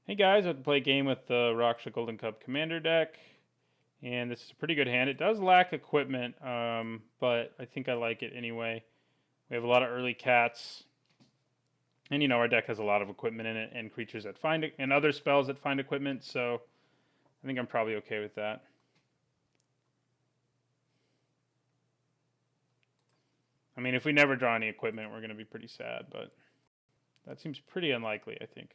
Hey guys, I play a game with the Raksha Golden Cup Commander deck, and this is a pretty good hand. It does lack equipment, but I think I like it anyway. We have a lot of early cats, and our deck has a lot of equipment in it, and creatures that find it, and other spells that find equipment. So I think I'm probably okay with that. I mean, if we never draw any equipment, we're going to be pretty sad, but that seems pretty unlikely, I think.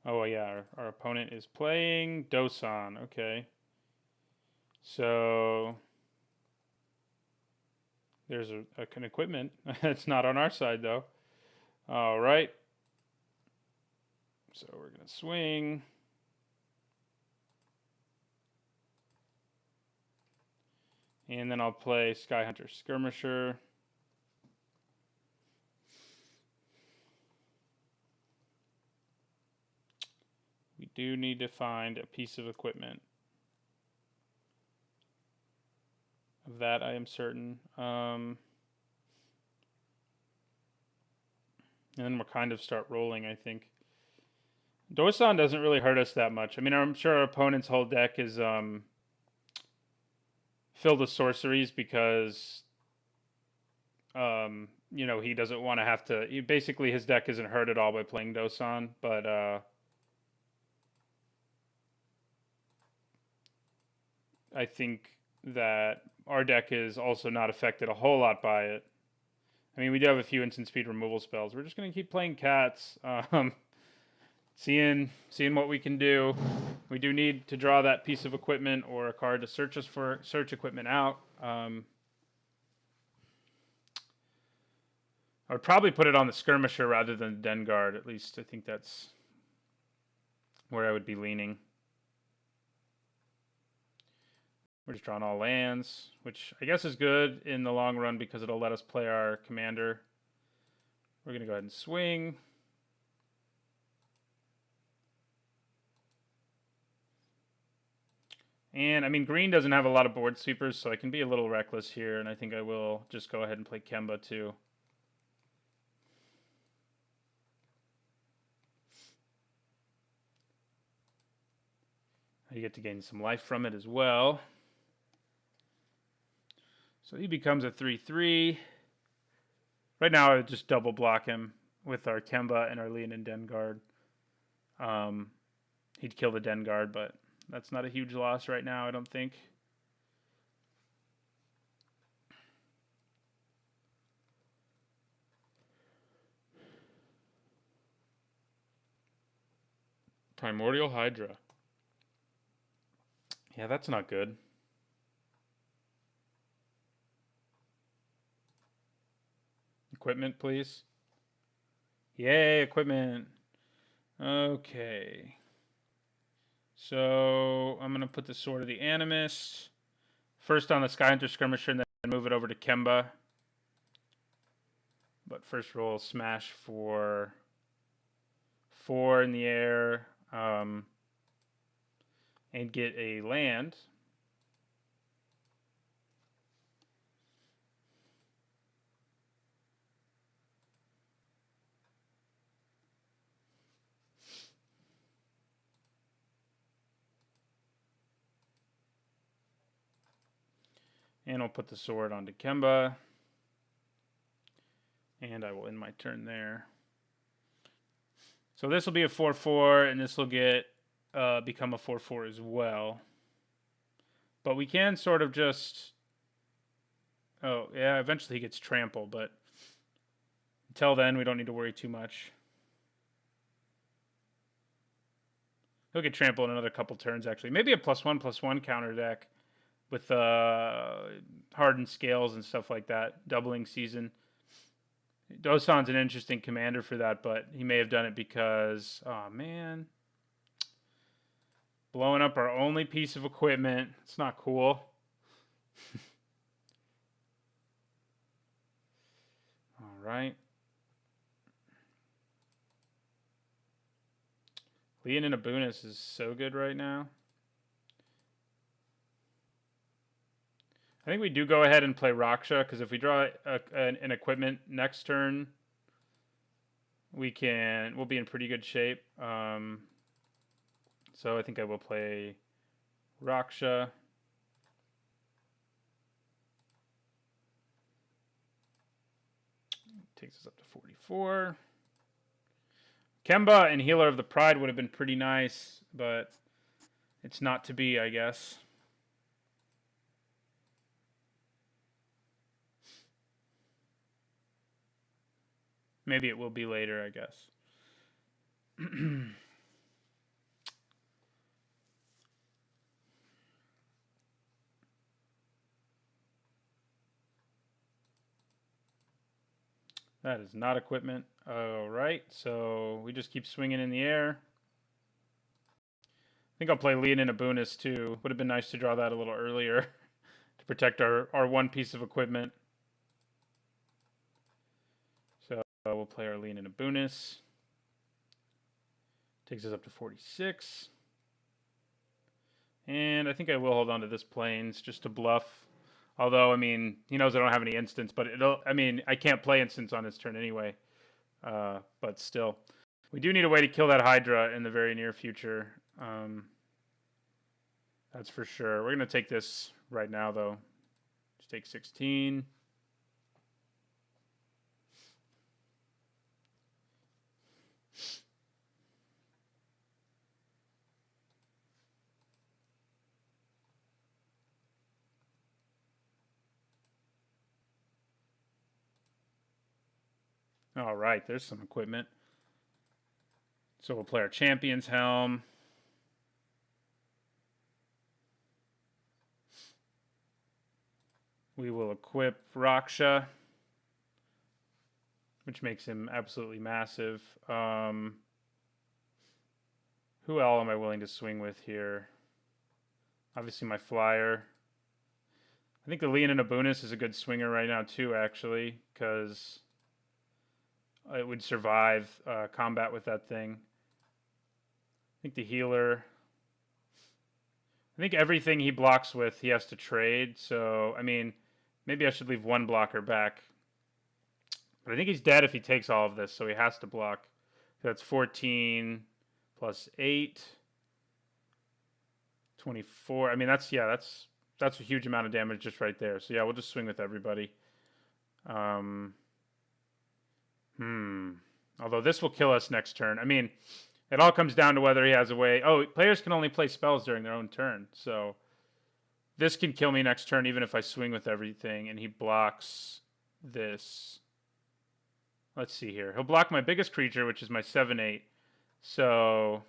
Oh yeah, our opponent is playing Dosan. Okay, so there's an equipment. It's not on our side though. All right. So we're gonna swing. And then I'll play Skyhunter Skirmisher. We do need to find a piece of equipment. Of that I am certain. And then we'll kind of start rolling, I think. Dosan doesn't really hurt us that much. I mean, I'm sure our opponent's whole deck is filled with sorceries because he doesn't want to have to. Basically, his deck isn't hurt at all by playing Dosan, but I think that our deck is also not affected a whole lot by it. I mean, we do have a few instant speed removal spells. We're just going to keep playing cats, seeing what we can do. We do need to draw that piece of equipment or a card to search equipment out. I would probably put it on the Skirmisher rather than the Den Guard. At least I think that's where I would be leaning. We're just drawing all lands, which I guess is good in the long run because it'll let us play our commander. We're going to go ahead and swing. And, I mean, green doesn't have a lot of board sweepers, so I can be a little reckless here, and I think I will just go ahead and play Kemba, too. You get to gain some life from it as well. So he becomes a 3/3. Right now, I would just double block him with our Kemba and our Leon and Den Guard. He'd kill the Den Guard, but that's not a huge loss right now, I don't think. Primordial Hydra. Yeah, that's not good. Equipment, please. Yay, equipment. Okay. So I'm going to put the Sword of the Animist first on the Skyhunter Skirmisher and then move it over to Kemba. But first roll smash for 4 in the air and get a land. And I'll put the sword onto Kemba. And I will end my turn there. So this will be a 4/4, and this will get become a 4/4 as well. But we can sort of just... Oh, yeah, eventually he gets trampled, but until then, we don't need to worry too much. He'll get trampled in another couple turns, actually. Maybe a +1/+1 counter deck with hardened scales and stuff like that, doubling season. Dosan's an interesting commander for that, but he may have done it because, oh man, blowing up our only piece of equipment. It's not cool. All right. Leon and Abunis is so good right now. I think we do go ahead and play Raksha, because if we draw an equipment next turn, we'll be in pretty good shape. So I think I will play Raksha. Takes us up to 44. Kemba and Healer of the Pride would have been pretty nice, but it's not to be, I guess. Maybe it will be later, I guess. That is not equipment. All right, so we just keep swinging in the air. I think I'll play Leonin Abunis too. Would have been nice to draw that a little earlier to protect our one piece of equipment. So we'll play our Leonin Abunis. Takes us up to 46. And I think I will hold on to this Plains just to bluff. Although, I mean, he knows I don't have any instants, but I can't play instants on his turn anyway. But still. We do need a way to kill that Hydra in the very near future. That's for sure. We're going to take this right now, though. Just take 16. All right, there's some equipment. So we'll play our Champion's Helm. We will equip Raksha, which makes him absolutely massive. Who all am I willing to swing with here? Obviously my flyer. I think the Leonin Abunis is a good swinger right now too, actually, because it would survive combat with that thing. I think the healer. I think everything he blocks with, he has to trade. So, I mean, maybe I should leave one blocker back. But I think he's dead if he takes all of this, so he has to block. So that's 14 plus 8. 24. I mean, that's a huge amount of damage just right there. So, yeah, we'll just swing with everybody. Although this will kill us next turn. I mean, it all comes down to whether he has a way. Oh, players can only play spells during their own turn. So this can kill me next turn even if I swing with everything. And he blocks this. Let's see here. He'll block my biggest creature, which is my 7/8. So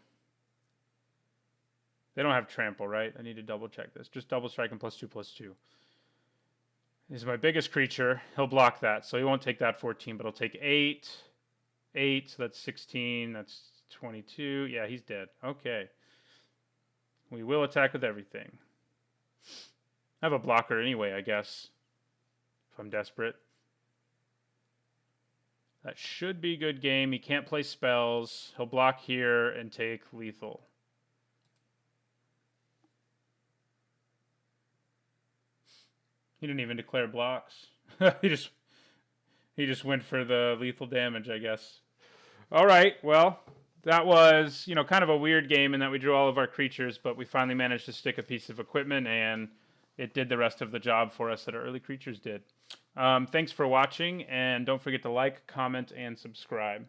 they don't have trample, right? I need to double check this. Just double strike and +2/+2. This is my biggest creature. He'll block that. So he won't take that 14, but he'll take 8. 8, so that's 16. That's 22. Yeah, he's dead. Okay. We will attack with everything. I have a blocker anyway, I guess, if I'm desperate. That should be a good game. He can't play spells. He'll block here and take lethal. He didn't even declare blocks. he just went for the lethal damage, I guess. All right, well, that was, kind of a weird game in that we drew all of our creatures, but we finally managed to stick a piece of equipment, and it did the rest of the job for us that our early creatures did. Thanks for watching, and don't forget to like, comment, and subscribe.